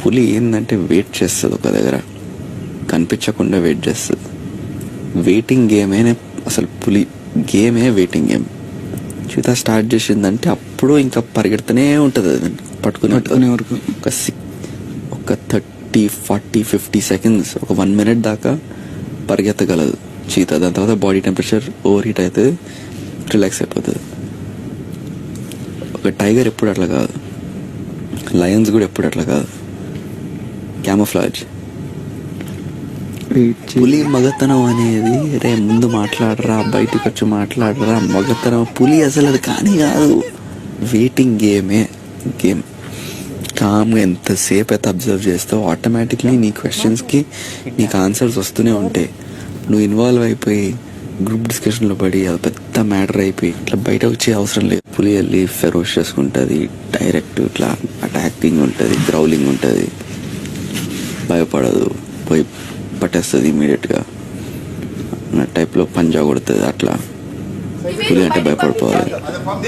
పులి ఏంటంటే వెయిట్ చేస్తుంది ఒక దగ్గర, కనిపించకుండా వెయిట్ చేస్తుంది. వెయిటింగ్ గేమే అసలు పులి గేమే వెయిటింగ్ గేమ్. చీతా స్టార్ట్ చేసిందంటే అప్పుడు ఇంకా పరిగెడుతూనే ఉంటుంది, అది పట్టుకునే వరకు ఒక 30-40-50 సెకండ్స్, ఒక 1 minute దాకా పరిగెత్తగలదు చీతా. దాని తర్వాత బాడీ టెంపరేచర్ ఓవర్ హీట్ అవుతుంది, రిలాక్స్ అయిపోతుంది. ఒక టైగర్ ఎప్పుడు అట్లా కాదు, లయన్స్ కూడా ఎప్పుడు అట్లా కాదు. క్యామోఫ్లాజ్. పులి మగతనం అనేది రే ముందు మాట్లాడరా, బయటకు వచ్చి మాట్లాడరా, మగతనం పులి అసలు అది కానీ కాదు. వెయిటింగ్ గేమే గేమ్. కామ్గా ఎంతసేపు అయితే అబ్జర్వ్ చేస్తావు ఆటోమేటిక్లీ నీ క్వశ్చన్స్కి నీకు ఆన్సర్స్ వస్తూనే ఉంటాయి. నువ్వు ఇన్వాల్వ్ అయిపోయి గ్రూప్ డిస్కషన్లో పడి అది పెద్ద మ్యాటర్ అయిపోయి ఇట్లా బయట వచ్చే అవసరం లేదు. పులి వెళ్ళి ఫెరోషియస్ ఉంటుంది, డైరెక్ట్ ఇట్లా అటాకింగ్ ఉంటుంది, గ్రౌలింగ్ ఉంటుంది, భయపడదు, పోయి పట్టేస్తుంది ఇమీడియట్గా అన్న టైప్లో పంజా కొడుతుంది. అట్లా పులి అంటే భయపడిపోవాలి.